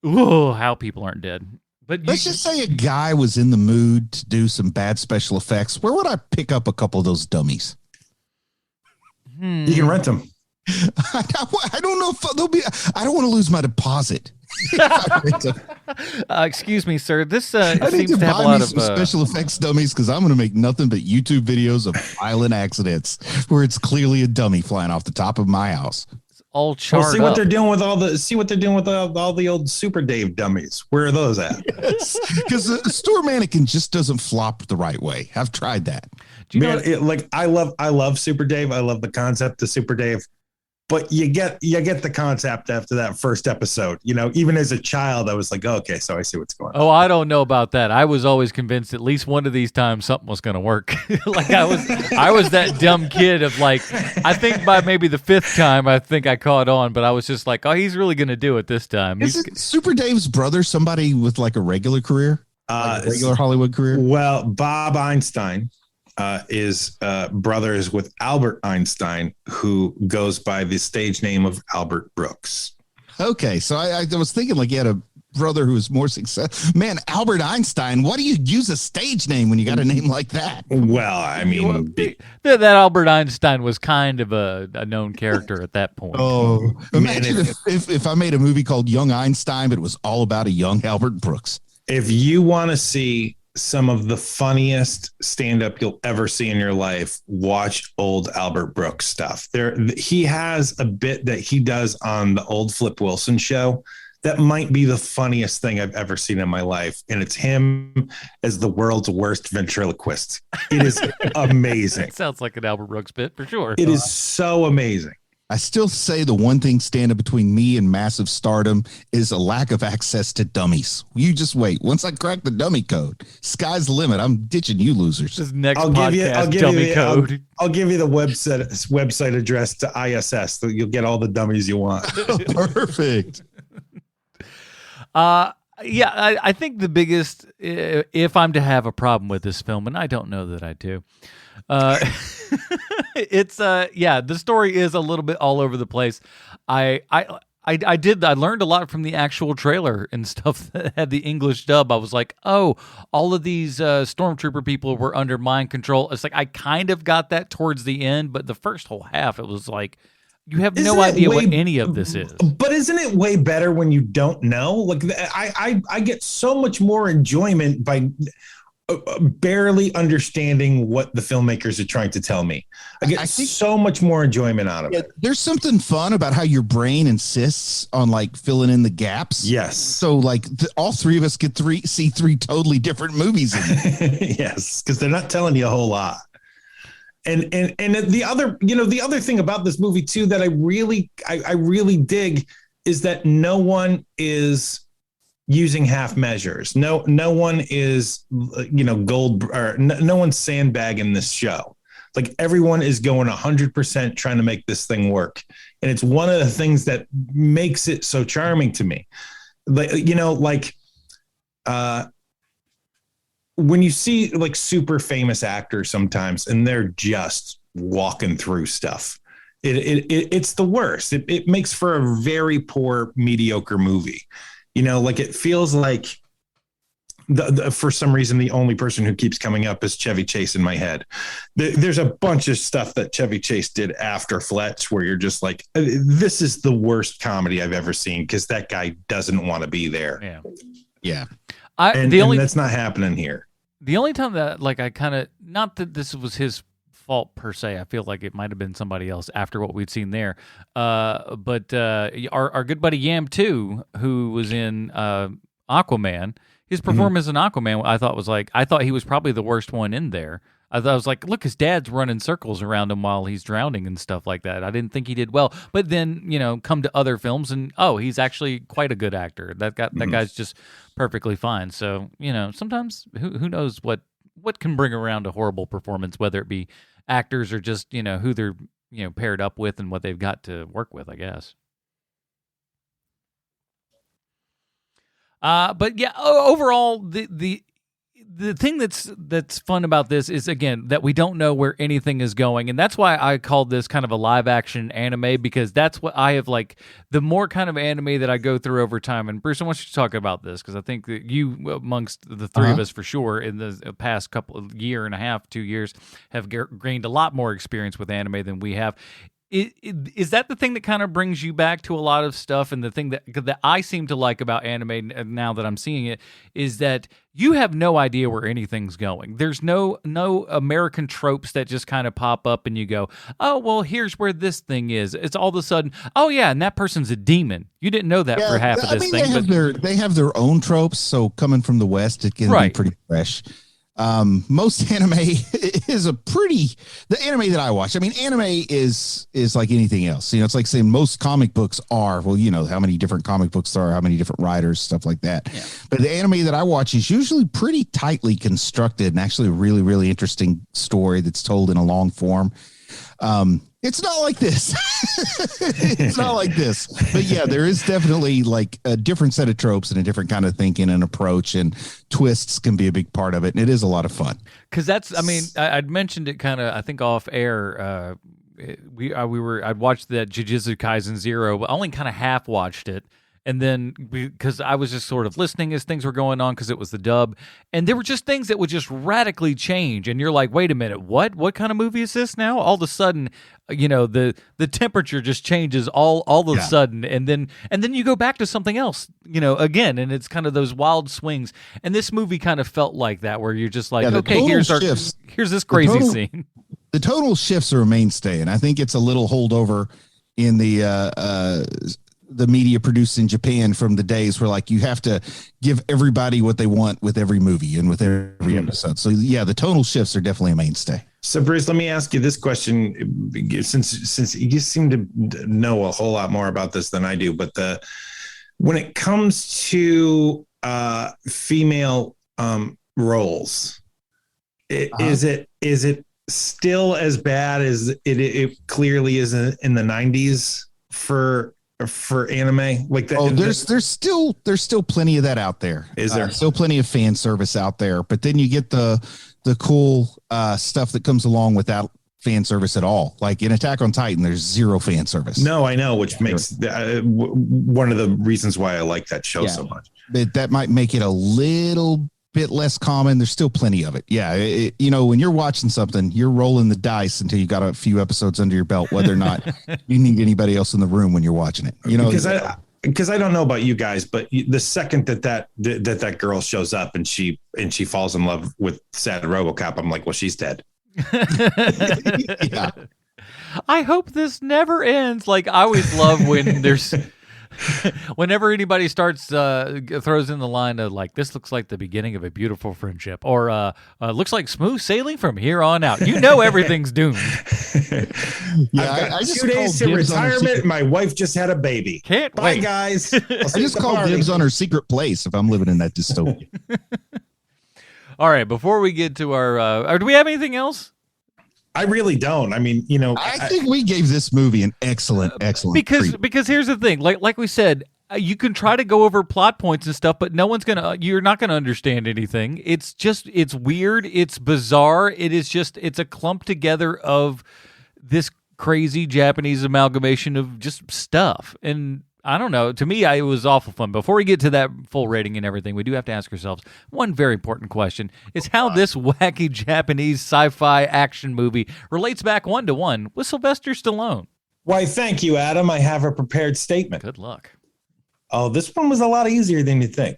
whoa, how people aren't dead. But Let's just say a guy was in the mood to do some bad special effects. Where would I pick up a couple of those dummies? You can rent them. I don't know if they'll be. I don't want to lose my deposit. Excuse me, sir. This I need seems to to have a buy lot me of some special effects dummies because I'm going to make nothing but YouTube videos of violent accidents where it's clearly a dummy flying off the top of my house. all charred Well, see up. what they're doing with all the old Super Dave dummies. Where are those at? Because the store mannequin just doesn't flop the right way. I've tried that. Do you Man, know? I love Super Dave. I love the concept of Super Dave. But you get the concept after that first episode. You know, even as a child, I was like, oh, okay, so I see what's going on. Oh, I don't know about that. I was always convinced at least one of these times something was going to work. Like I was that dumb kid of like, I think by maybe the fifth time, I think I caught on, but I was just like, oh, he's really going to do it this time. Isn't Super Dave's brother somebody with like a regular career? Like a regular Hollywood career? Well, Bob Einstein is brothers with Albert Einstein, who goes by the stage name of Albert Brooks. Okay, so I was thinking like you had a brother who was more successful. Man, Albert Einstein, why do you use a stage name when you got a name like that? Well, I mean, That Albert Einstein was kind of a known character at that point. Oh, imagine if I made a movie called Young Einstein, but it was all about a young Albert Brooks. if you want to see some of the funniest stand-up you'll ever see in your life, watch old Albert Brooks stuff. He has a bit that he does on the old Flip Wilson show that might be the funniest thing I've ever seen in my life. And it's him as the world's worst ventriloquist. It is amazing. That sounds like an Albert Brooks bit for sure. It is so amazing. I still say the one thing standing between me and massive stardom is a lack of access to dummies. You just wait. Once I crack the dummy code, sky's the limit. I'm ditching you losers. This next podcast, dummy code. I'll give you the website address to ISS, so you'll get all the dummies you want. Perfect. Yeah, I think the biggest, if I'm to have a problem with this film, and I don't know that I do, uh, it's yeah, the story is a little bit all over the place. I learned a lot from the actual trailer and stuff that had the English dub. I was like, oh, all of these stormtrooper people were under mind control. It's like I kind of got that towards the end, but the first whole half, it was like you have no idea what any of this is. But isn't it way better when you don't know? Like I get so much more enjoyment by barely understanding what the filmmakers are trying to tell me. I think so much more enjoyment out of it. There's something fun about how your brain insists on like filling in the gaps. Yes. So like all three of us get see three totally different movies. Yes, because they're not telling you a whole lot. And the other thing about this movie too that I really dig is that no one is using half measures. No one is gold, or no one's sandbagging this show. Like everyone is going 100% trying to make this thing work, and it's one of the things that makes it so charming to me. When you see like super famous actors sometimes and they're just walking through stuff, it's the worst. It makes for a very poor, mediocre movie. Like it feels like for some reason, the only person who keeps coming up is Chevy Chase in my head. There's a bunch of stuff that Chevy Chase did after Fletch where you're just like, this is the worst comedy I've ever seen because that guy doesn't want to be there. Yeah. Yeah. And that's not happening here. The only time that like I kind of, not that this was his fault per se, I feel like it might have been somebody else after what we'd seen there. But our good buddy Yam 2, who was in Aquaman, his performance in Aquaman, I thought he was probably the worst one in there. I was like, look, his dad's running circles around him while he's drowning and stuff like that. I didn't think he did well. But then, come to other films and, he's actually quite a good actor. That guy's just perfectly fine. So, sometimes who knows what can bring around a horrible performance, whether it be actors or just, who they're, paired up with and what they've got to work with, I guess. But yeah, overall, the thing that's fun about this is, again, that we don't know where anything is going, and that's why I called this kind of a live action anime, because that's what I have like the more kind of anime that I go through over time. And Bruce, I want you to talk about this because I think that you, amongst the three of us for sure, in the past couple of year and a half, 2 years, have gained a lot more experience with anime than we have. Is that the thing that kind of brings you back to a lot of stuff? And the thing that I seem to like about anime now that I'm seeing it is that you have no idea where anything's going. There's no American tropes that just kind of pop up and you go, oh, well, here's where this thing is. It's all of a sudden, oh, yeah, and that person's a demon. You didn't know that for half of this thing. They have their own tropes, so coming from the West, it can be pretty fresh. Most anime is the anime that I watch. I mean, anime is like anything else. It's like saying most comic books are, well, how many different comic books there are, how many different writers, stuff like that. Yeah. But the anime that I watch is usually pretty tightly constructed and actually a really, really interesting story that's told in a long form. It's not like this. It's not like this. But yeah, there is definitely like a different set of tropes and a different kind of thinking and approach, and twists can be a big part of it. And it is a lot of fun. Because I'd mentioned it kind of, I think, off air. I'd watched that Jujutsu Kaisen 0, but I only kind of half watched it. And then because I was just sort of listening as things were going on because it was the dub, and there were just things that would just radically change, and you're like, wait a minute, what kind of movie is this now? All of a sudden, the temperature just changes all of a sudden, and then you go back to something else, again, and it's kind of those wild swings. And this movie kind of felt like that, where you're just like, okay, here's this crazy scene. The tonal shifts are a mainstay, and I think it's a little holdover in the media produced in Japan from the days where like you have to give everybody what they want with every movie and with every episode. So yeah, the tonal shifts are definitely a mainstay. So Bruce, let me ask you this question, since you seem to know a whole lot more about this than I do, but when it comes to female roles, is it still as bad as it clearly is in the 90s for for anime like that? Oh, there's still plenty of that out there. Is there still plenty of fan service out there? But then you get the cool stuff that comes along without fan service at all. Like in Attack on Titan, there's zero fan service. No, I know, which makes one of the reasons why I like that show so much. But that might make it a little bit less common. There's still plenty of it. Yeah, when you're watching something, you're rolling the dice until you got a few episodes under your belt, whether or not you need anybody else in the room when you're watching it. Because I don't know about you guys, but the second that girl shows up and she falls in love with sad RoboCop, I'm like, well, she's dead. Yeah. I hope this never ends. Like, I always love when there's whenever anybody starts throws in the line of like, this looks like the beginning of a beautiful friendship, or looks like smooth sailing from here on out. You know everything's doomed. Yeah, I just 2 days to retirement. My wife just had a baby. Can't Bye, wait, guys. I just called dibs on her secret place if I'm living in that dystopia. All right, before we get to our do we have anything else? I really don't. I mean, I think we gave this movie an excellent treat. Because here's the thing, like we said, you can try to go over plot points and stuff, but you're not gonna understand anything. It's weird, it's bizarre, it's a clump together of this crazy Japanese amalgamation of just stuff. And I don't know. To me, it was awful fun. Before we get to that full rating and everything, we do have to ask ourselves one very important question: is how this wacky Japanese sci-fi action movie relates back 1-to-1 with Sylvester Stallone. Why, thank you, Adam. I have a prepared statement. Good luck. Oh, this one was a lot easier than you think.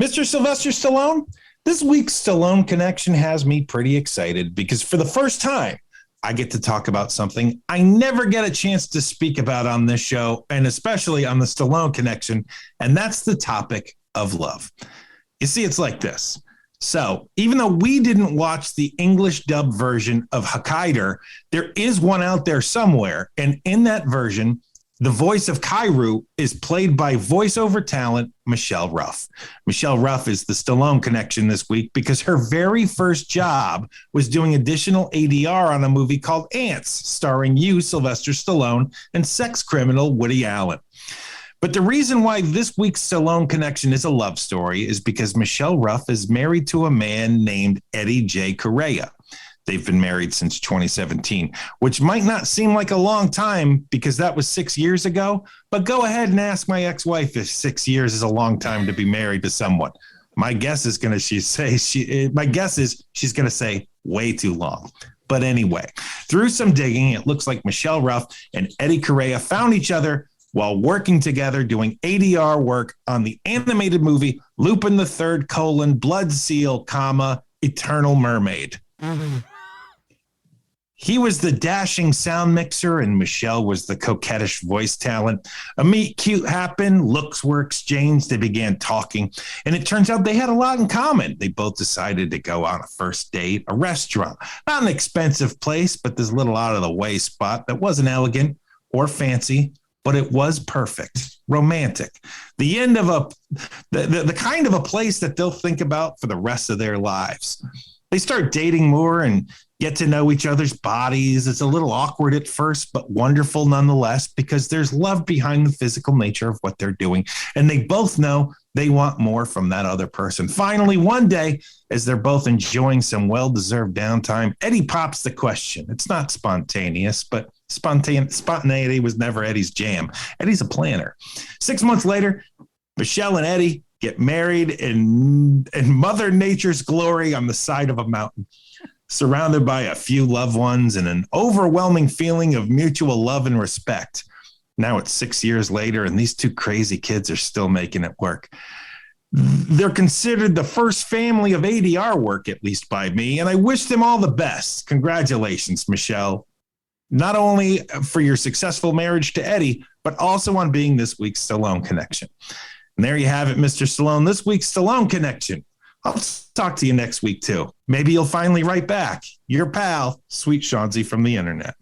Mr. Sylvester Stallone, this week's Stallone Connection has me pretty excited because for the first time, I get to talk about something I never get a chance to speak about on this show, and especially on the Stallone Connection, and that's the topic of love. You see, it's like this. So even though we didn't watch the English dub version of Hakaider, there is one out there somewhere, and in that version, the voice of Kairu is played by voiceover talent Michelle Ruff. Michelle Ruff is the Stallone Connection this week because her very first job was doing additional ADR on a movie called Ants, starring you, Sylvester Stallone, and sex criminal Woody Allen. But the reason why this week's Stallone Connection is a love story is because Michelle Ruff is married to a man named Eddie J. Correa. They've been married since 2017, which might not seem like a long time because that was 6 years ago. But go ahead and ask my ex-wife if 6 years is a long time to be married to someone. My guess is she's going to say way too long. But anyway, through some digging, it looks like Michelle Ruff and Eddie Correa found each other while working together doing ADR work on the animated movie Lupin the Third: Blood Seal, Eternal Mermaid. Mm-hmm. He was the dashing sound mixer and Michelle was the coquettish voice talent. A meet cute happened, looks were exchanged, they began talking, and it turns out they had a lot in common. They both decided to go on a first date, a restaurant, not an expensive place, but this little out of the way spot that wasn't elegant or fancy, but it was perfect, romantic. The end of the kind of a place that they'll think about for the rest of their lives. They start dating more and get to know each other's bodies. It's a little awkward at first, but wonderful nonetheless, because there's love behind the physical nature of what they're doing. And they both know they want more from that other person. Finally, one day, as they're both enjoying some well-deserved downtime, Eddie pops the question. It's not spontaneous, but spontaneity was never Eddie's jam. Eddie's a planner. 6 months later, Michelle and Eddie get married in Mother Nature's glory on the side of a mountain, surrounded by a few loved ones and an overwhelming feeling of mutual love and respect. Now it's 6 years later, and these two crazy kids are still making it work. They're considered the first family of ADR work, at least by me, and I wish them all the best. Congratulations, Michelle, not only for your successful marriage to Eddie, but also on being this week's Stallone Connection. And there you have it, Mr. Stallone, this week's Stallone Connection. I'll talk to you next week, too. Maybe you'll finally write back. Your pal, Sweet Chauncey from the internet.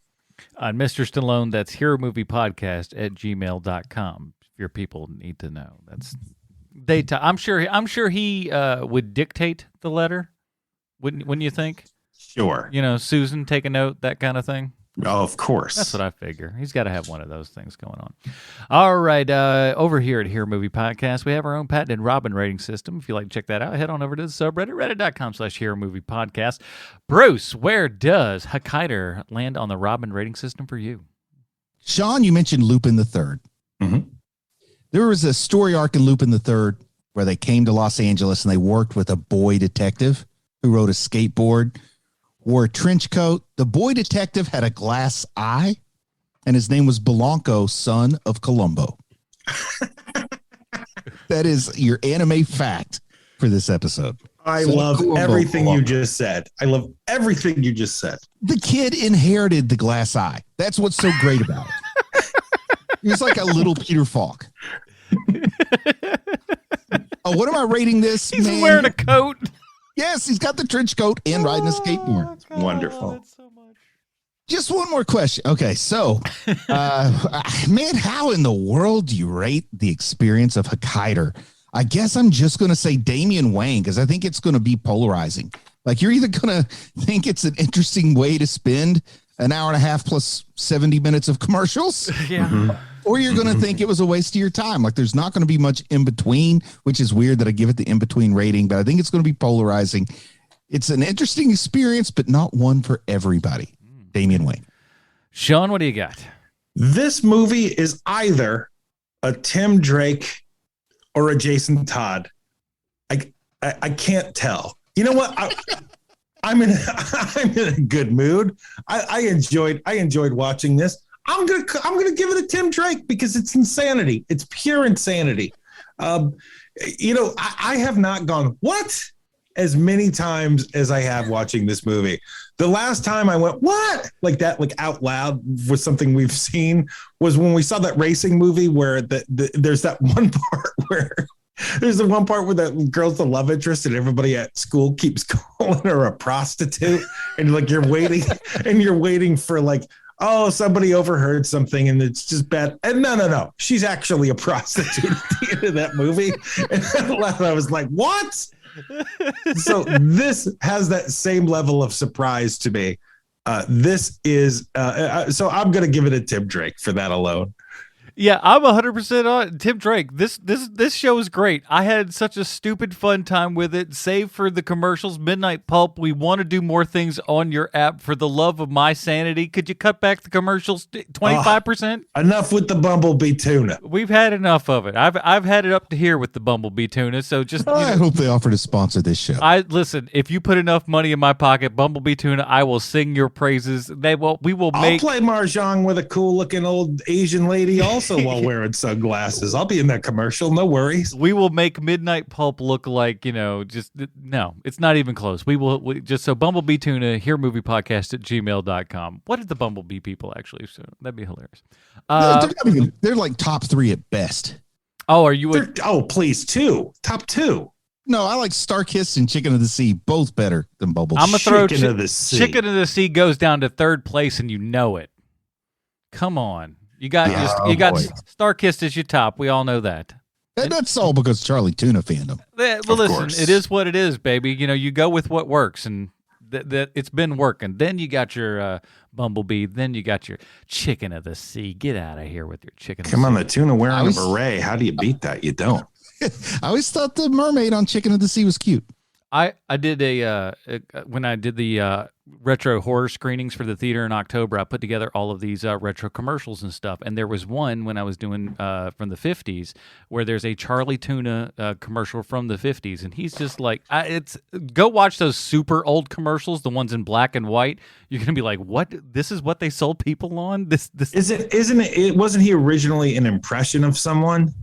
On Mr. Stallone, that's heromoviepodcast@gmail.com. If your people need to know. I'm sure he would dictate the letter. Wouldn't you think? Sure. Susan, take a note, that kind of thing. Oh, of course. That's what I figure. He's got to have one of those things going on. All right. Over here at Hero Movie Podcast, we have our own patented Robin rating system. If you'd like to check that out, head on over to the subreddit, reddit.com/Hero Movie Podcast. Bruce, where does Hakaider land on the Robin rating system for you? Sean, you mentioned Lupin the Third. Mhm. There was a story arc in Lupin the Third where they came to Los Angeles and they worked with a boy detective who rode a skateboard, wore a trench coat. The boy detective had a glass eye, and his name was Belanco, son of Columbo. That is your anime fact for this episode. I Son of love Columbo, everything you Belanco. just said. I love everything you just said. The kid inherited the glass eye. That's what's so great about it. He was like a little Peter Falk. Oh, what am I rating this? He's man? wearing a coat. Yes, he's got the trench coat and riding a skateboard. Wonderful. Just one more question. Okay, so, man, how in the world do you rate the experience of Hakaider? I guess I'm just going to say Damian Wayne because I think it's going to be polarizing. Like, you're either going to think it's an interesting way to spend an hour and a half plus 70 minutes of commercials, Yeah. or you're going to think it was a waste of your time. Like, there's not going to be much in between, which is weird that I give it the in between rating, but I think it's going to be polarizing. It's an interesting experience, but not one for everybody. Damian Wayne. Sean, what do you got? This movie is either a Tim Drake or a Jason Todd. I can't tell. You know what? I'm in a good mood. I enjoyed watching this. I'm gonna give it a Tim Drake because it's insanity. It's pure insanity. I have not gone what as many times as I have watching this movie. The last time I went what like that, like out loud was something we've seen was when we saw that racing movie where there's that one part where. There's the one part where the girl's the love interest and everybody at school keeps calling her a prostitute. And like you're waiting for like, oh, somebody overheard something and it's just bad. And no. She's actually a prostitute at the end of that movie. And I was like, what? So this has that same level of surprise to me. This is so I'm going to give it a Tim Drake for that alone. Yeah, I'm 100% on Tim Drake. This show is great. I had such a stupid fun time with it. Save for the commercials, Midnight Pulp. We want to do more things on your app. For the love of my sanity, could you cut back the commercials 25%? Enough with the Bumblebee tuna. We've had enough of it. I've had it up to here with the Bumblebee tuna. So just I hope they offer to sponsor this show. listen. If you put enough money in my pocket, Bumblebee tuna, I will sing your praises. We will I'll make. play mahjong with a cool looking old Asian lady also while wearing sunglasses. I'll be in that commercial. No worries. We will make Midnight Pulp look like, just no, it's not even close. We just so Bumblebee Tuna, Here Movie Podcast at gmail.com. What did the Bumblebee people actually say? That'd be hilarious. They're like top 3 at best. Oh, are you? Please, top 2. No, I like Starkist and Chicken of the Sea, both better than Bubble. I'm gonna throw Chicken of the Sea. Chicken of the Sea goes down to 3rd place, and you know it. Come on. You got Starkist as your top. We all know that. That's all because Charlie Tuna fandom. Well, Of listen, course. it is what it is, baby. You go with what works, and that it's been working. Then you got your Bumblebee. Then you got your Chicken of the Sea. Get out of here with your Chicken. Come on, the tuna I wearing was- a beret. How do you beat that? You don't. I always thought the mermaid on Chicken of the Sea was cute. I did when I did the retro horror screenings for the theater in October, I put together all of these retro commercials and stuff. And there was one when I was doing from the 50s where there's a Charlie Tuna commercial from the 50s. And he's just like, go watch those super old commercials, the ones in black and white. You're going to be like, what? This is what they sold people on? Isn't it? Wasn't he originally an impression of someone?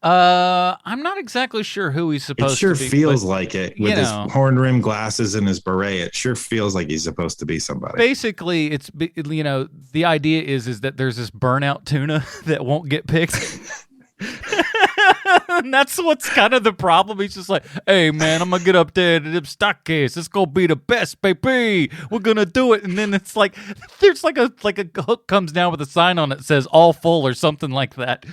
I'm not exactly sure who he's It supposed sure to be. feels but like it with his horn rimmed glasses and his beret. It sure feels like he's supposed to be somebody. Basically, it's the idea is that there's this burnout tuna that won't get picked. And that's what's kind of the problem. He's just like, hey man, I'm gonna get up there to the stock case. It's gonna be the best, baby. We're gonna do it. And then it's like there's like a hook comes down with a sign on it that says all full or something like that.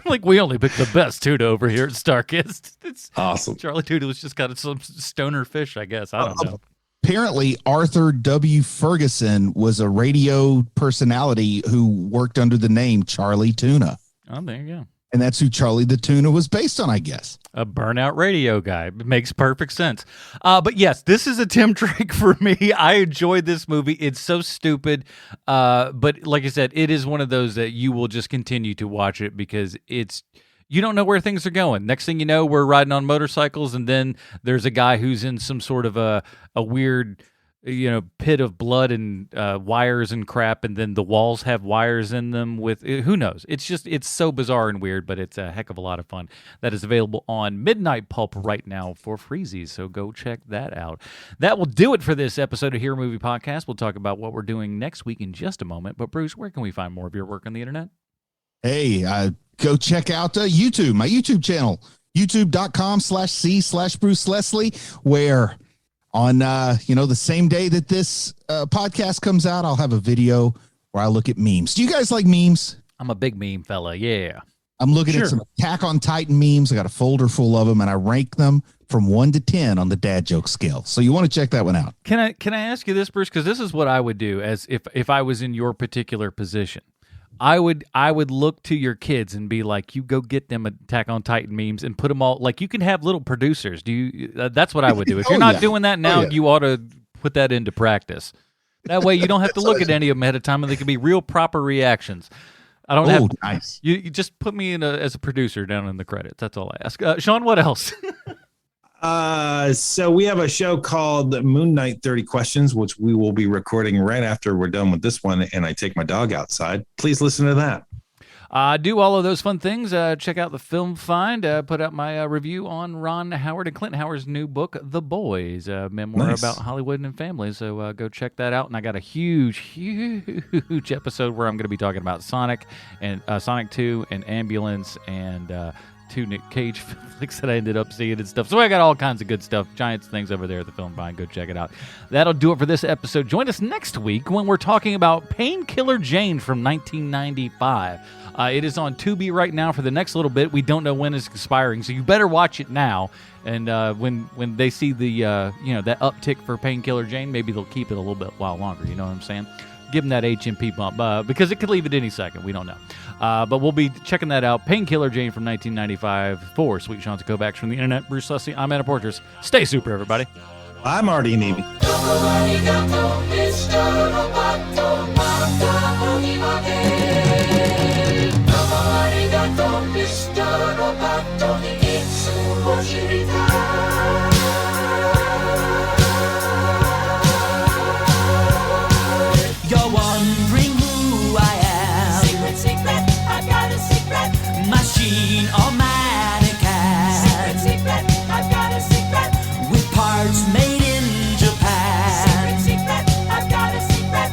Like, we only pick the best tuna over here at Starkist. It's Awesome. Charlie Tuna was just kind of some stoner fish, I guess. I don't know. Apparently, Arthur W. Ferguson was a radio personality who worked under the name Charlie Tuna. Oh, there you go. And that's who Charlie the Tuna was based on, I guess. A burnout radio guy. It makes perfect sense. But yes, this is a Tim Drake for me. I enjoyed this movie. It's so stupid. But like I said, it is one of those that you will just continue to watch it because you don't know where things are going. Next thing you know, we're riding on motorcycles, and then there's a guy who's in some sort of a weird, pit of blood and wires and crap, and then the walls have wires in them with who knows. It's so bizarre and weird, but it's a heck of a lot of fun. That is available on Midnight Pulp right now for freezies, so go check that out. That will do it for this episode of Hero Movie Podcast. We'll talk about what we're doing next week in just a moment. But Bruce, where can we find more of your work on the internet? Hey, go check out YouTube, my YouTube channel, youtube.com/C/Bruce Leslie, where on, the same day that this podcast comes out, I'll have a video where I look at memes. Do you guys like memes? I'm a big meme fella. Yeah. I'm looking at some Attack on Titan memes. I got a folder full of them, and I rank them from 1 to 10 on the dad joke scale. So you want to check that one out. Can I ask you this, Bruce? Because this is what I would do as if I was in your particular position. I would look to your kids and be like, you go get them Attack on Titan memes and put them all, like, you can have little producers. That's what I would do. If you're not doing that now, you ought to put that into practice. That way you don't have to look at any of them ahead of time, and they can be real proper reactions. I don't have nice. You just put me in as a producer down in the credits. That's all I ask. Sean, what else? So we have a show called Moon Knight 30 Questions, which we will be recording right after we're done with this one and I take my dog outside. Please listen to that. Do all of those fun things. Check out the Film Find. Put out my review on Ron Howard and Clint Howard's new book, The Boys, a memoir about Hollywood and family. So go check that out. And I got a huge episode where I'm going to be talking about Sonic and Sonic 2 and Ambulance and 2 Nick Cage flicks that I ended up seeing and stuff. So I got all kinds of good stuff. Giants things over there at the Film Find. Go check it out. That'll do it for this episode. Join us next week when we're talking about Painkiller Jane from 1995. It is on Tubi right now for the next little bit. We don't know when it's expiring, so you better watch it now. And when they see the that uptick for Painkiller Jane, maybe they'll keep it a little bit while longer. You know what I'm saying? Give them that HMP bump because it could leave at any second. We don't know. But we'll be checking that out. Painkiller Jane from 1995 for Sweet Sean's Kovacs from the internet. Bruce Leslie, I'm Anna Porters. Stay super, everybody. I'm Artie Navy. You're wondering who I am. Secret, secret, I've got a secret. Machine or mannequin. Secret, secret, I've got a secret. With parts made in Japan. Secret, secret, I've got a secret.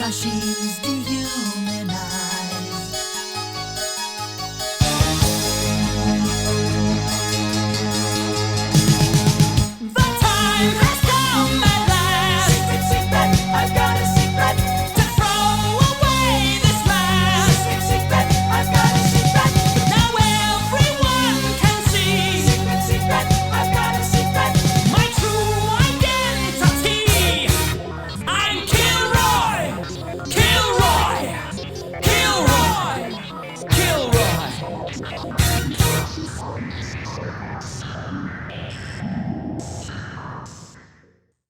Machines dehumanize.